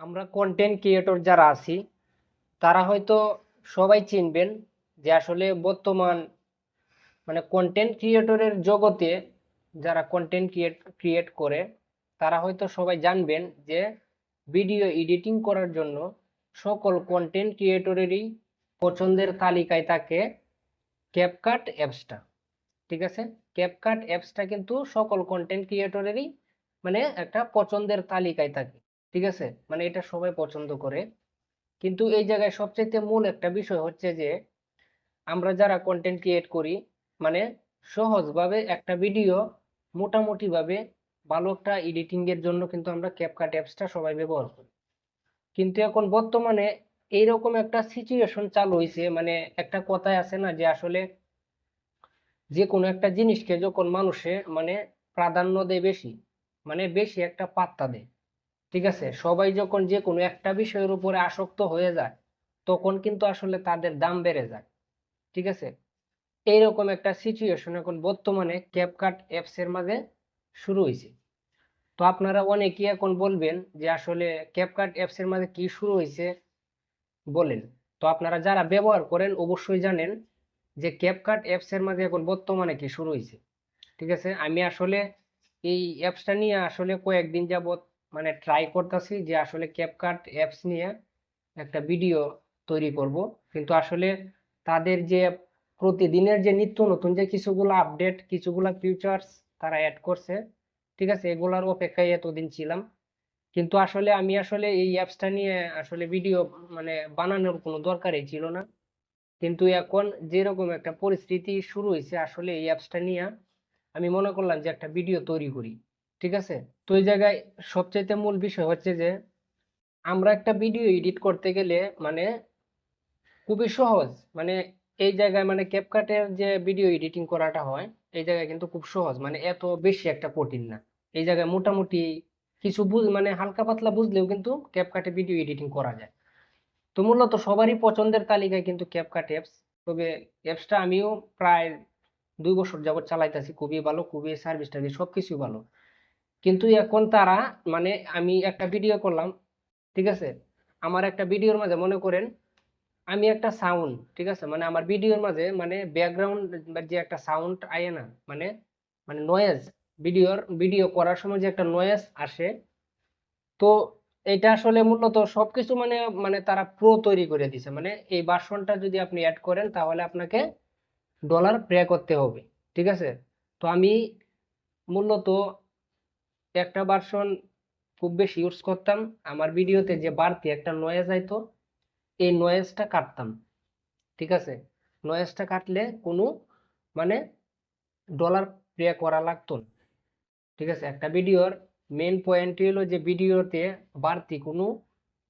আমরা content creator যারা আছি তারা হয়তো সবাই চিনবেন যে আসলে বর্তমান কন্টেন্ট ক্রিয়েটরের জগতে যারা কন্টেন্ট ক্রিয়েট করে তারা হয়তো সবাই জানবেন যে ভিডিও এডিটিং করার জন্য সকল কন্টেন্ট ক্রিয়েটরেরই পছন্দের তালিকায় থাকে ক্যাপকাট অ্যাপসটা। ঠিক আছে, ক্যাপকাট অ্যাপসটা কিন্তু সকল কন্টেন্ট ক্রিয়েটরেরই একটা পছন্দের তালিকায় থাকে। ঠিক আছে, এটা সবাই পছন্দ করে। কিন্তু এই জায়গায় সবচেয়ে মূল একটা বিষয় হচ্ছে যে আমরা যারা কন্টেন্ট ক্রিয়েট করি মানে সহজভাবে একটা ভিডিও মোটামুটি ভাবে ভালো একটা এডিটিং এর জন্য কিন্তু আমরা ক্যাপকাট অ্যাপসটা সবাই ব্যবহার করি। কিন্তু এখন বর্তমানে এইরকম একটা সিচুয়েশন চালু হয়েছে, একটা কথায় আছে না যে আসলে যে কোনো একটা জিনিসকে যখন মানুষে প্রাধান্য দেয় বেশি, বেশি একটা পাত্তা দেয়। ঠিক আছে, সবাই যখন যে কোনো একটা বিষয়ের উপরে আসক্ত হয়ে যায় তখন কিন্তু আসলে তাদের দাম বেড়ে যায়। ঠিক আছে, এইরকম একটা সিচুয়েশন এখন বর্তমানে ক্যাপকাট অ্যাপস এর মাঝে শুরু হয়েছে। তো আপনারা অনেকেই এখন বলবেন যে আসলে ক্যাপকাট অ্যাপস এর মাঝে কি শুরু হয়েছে বলেন। তো আপনারা যারা ব্যবহার করেন অবশ্যই জানেন যে ক্যাপকাট অ্যাপস এর মাঝে এখন বর্তমানে কি শুরু হয়েছে। ঠিক আছে, আমি আসলে এই অ্যাপসটা নিয়ে আসলে কয়েকদিন যাবত ট্রাই করতেছি যে আসলে ক্যাপকাট অ্যাপস নিয়ে একটা ভিডিও তৈরি করব। কিন্তু আসলে তাদের যে প্রতিদিনের যে নিত্য নতুন যে কিছুগুলো আপডেট, কিছুগুলো ফিউচার্স তারা অ্যাড করছে, ঠিক আছে, এগুলার অপেক্ষায় এতদিন ছিলাম। কিন্তু আসলে আমি আসলে এই অ্যাপসটা নিয়ে আসলে ভিডিও বানানোর কোনো দরকারই ছিল না। কিন্তু এখন যেরকম একটা পরিস্থিতি শুরু হয়েছে আসলে এই অ্যাপসটা নিয়ে আমি মনে করলাম যে একটা ভিডিও তৈরি করি। ঠিক আছে, তো এই জায়গায় সবচেয়ে মূল বিষয় হচ্ছে যে আমরা একটা ভিডিও এডিট করতে গেলে খুবই সহজ। এই জায়গায় ক্যাপকাটের যে ভিডিও এডিটিং করাটা হয় এই জায়গায় কিন্তু খুব সহজ, এত বেশি একটা কঠিন না। এই জায়গায় মোটামুটি কিছু হালকা পাতলা বুঝলেও কিন্তু ক্যাপকাটে ভিডিও এডিটিং করা যায়। তো মূলত সবারই পছন্দের তালিকায় কিন্তু ক্যাপকাট অ্যাপস। তবে অ্যাপসটা আমিও প্রায় 2 বছর যাবত চালাইতেছি, খুবই ভালো, খুবই সার্ভিস টার্ভিস সবকিছুই ভালো। কিন্তু এখন তারা আমি একটা ভিডিও করলাম, ঠিক আছে, আমার একটা ভিডিওর মাঝে মনে করেন আমি একটা সাউন্ড, ঠিক আছে, আমার ভিডিওর মাঝে ব্যাকগ্রাউন্ড যে একটা সাউন্ড আয়ে না, মানে মানে নয়েজ, ভিডিও করার সময় যে একটা নয়েজ আসে। তো এটা আসলে মূলত সবকিছু তারা প্রো তৈরি করে দিছে, এই ভার্সনটা যদি আপনি অ্যাড করেন তাহলে আপনাকে ডলার পে করতে হবে। ঠিক আছে, তো আমি মূলত একটা ভার্সন খুব বেশি ইউজ করতাম। আমার ভিডিওতে যে বাড়তি একটা নয়েজ আইতো এই নয়েজটা কাটতাম। ঠিক আছে, নয়েজটা কাটলে কোনো মানে ডলার পে করা লাগতো না। ঠিক আছে, একটা ভিডিওর মেন পয়েন্টই হলো যে ভিডিওতে বাড়তি কোনো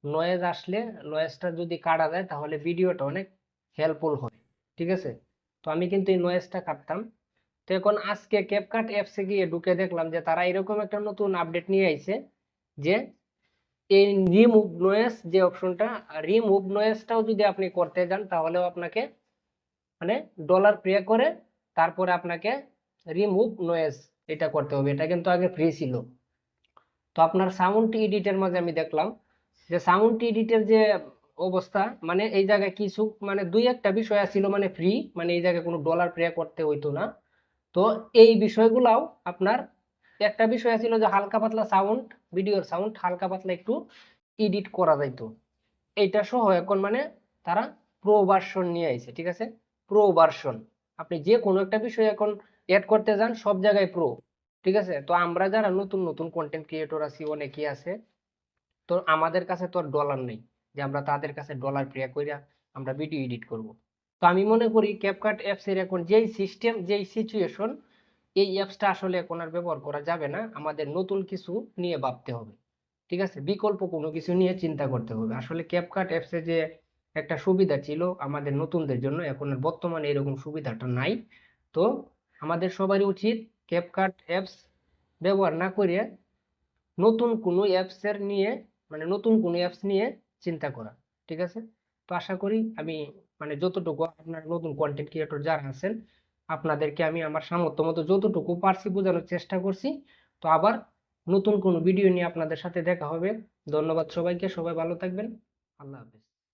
নয়েজ আসলে নয়েজটা যদি কাটা যায় তাহলে ভিডিওটা অনেক হেল্পফুল হয়। ঠিক আছে, তো আমি কিন্তু এই নয়েজটা কাটতাম। তো এখন আজকে ক্যাপকাট অ্যাপসে গিয়ে ঢুকে দেখলাম যে তারা এরকম একটা নতুন আপডেট নিয়ে আইছে যে এই রিমুভ নয়েজ যে অপশনটা, রিমুভ নয়েজটাও যদি আপনি করতে যান তাহলেও আপনাকে ডলার পে করে তারপরে আপনাকে রিমুভ নয়েজ এটা করতে হবে। এটা কিন্তু আগে ফ্রি ছিল। তো আপনার সাউন্ড এডিটের মাঝে আমি দেখলাম যে সাউন্ড এডিটের যে অবস্থা, এই জায়গায় কিছু দুই একটা বিষয় ছিল ফ্রি, এই জায়গায় কোনো ডলার পে করতে হইতো না। তো এই বিষয়গুলাও আপনার একটা বিষয় ছিল যে হালকা পাতলা সাউন্ড, ভিডিওর সাউন্ড হালকা পাতলা একটু এডিট করা যাইতো। এইটা সহ এখন তারা প্রো ভার্সন নিয়ে আইছে। ঠিক আছে, প্রো ভার্সন আপনি যে কোনো একটা বিষয় এখন অ্যাড করতে যান সব জায়গায় প্রো। ঠিক আছে, তো আমরা যারা নতুন নতুন কন্টেন্ট ক্রিয়েটর আছি অনেকেই আছে, তো আমাদের কাছে তো আর ডলার নেই যে আমরা তাদের কাছে ডলার পে কইরা আমরা ভিডিও এডিট করব। তো আমি মনে করি ক্যাপকাট অ্যাপস এর এখন যেই সিস্টেম যেই সিচুয়েশন, এই অ্যাপসটা আসলে এখন আর ব্যবহার করা যাবে না, আমাদের নতুন কিছু নিয়ে ভাবতে হবে। ঠিক আছে, বিকল্প কোনো কিছু নিয়ে চিন্তা করতে হবে। আসলে ক্যাপকাট অ্যাপসে যে একটা সুবিধা ছিল আমাদের নতুনদের জন্য এখন আর বর্তমানে এরকম সুবিধাটা নাই। তো আমাদের সবারই উচিত ক্যাপকাট অ্যাপস ব্যবহার না করে নতুন কোনো অ্যাপসের নিয়ে নতুন কোনো অ্যাপস নিয়ে চিন্তা করা। ঠিক আছে, তো আশা করি আমি যতটুকু আপনার নতুন কন্টেন্ট ক্রিয়েটর যারা আছেন আপনাদেরকে আমি আমার সামর্থ্য মতো যতটুকু পারছি বোঝানোর চেষ্টা করছি। তো আবার নতুন কোনো ভিডিও নিয়ে আপনাদের সাথে দেখা হবে। ধন্যবাদ সবাইকে, সবাই ভালো থাকবেন। আল্লাহ হাফেজ।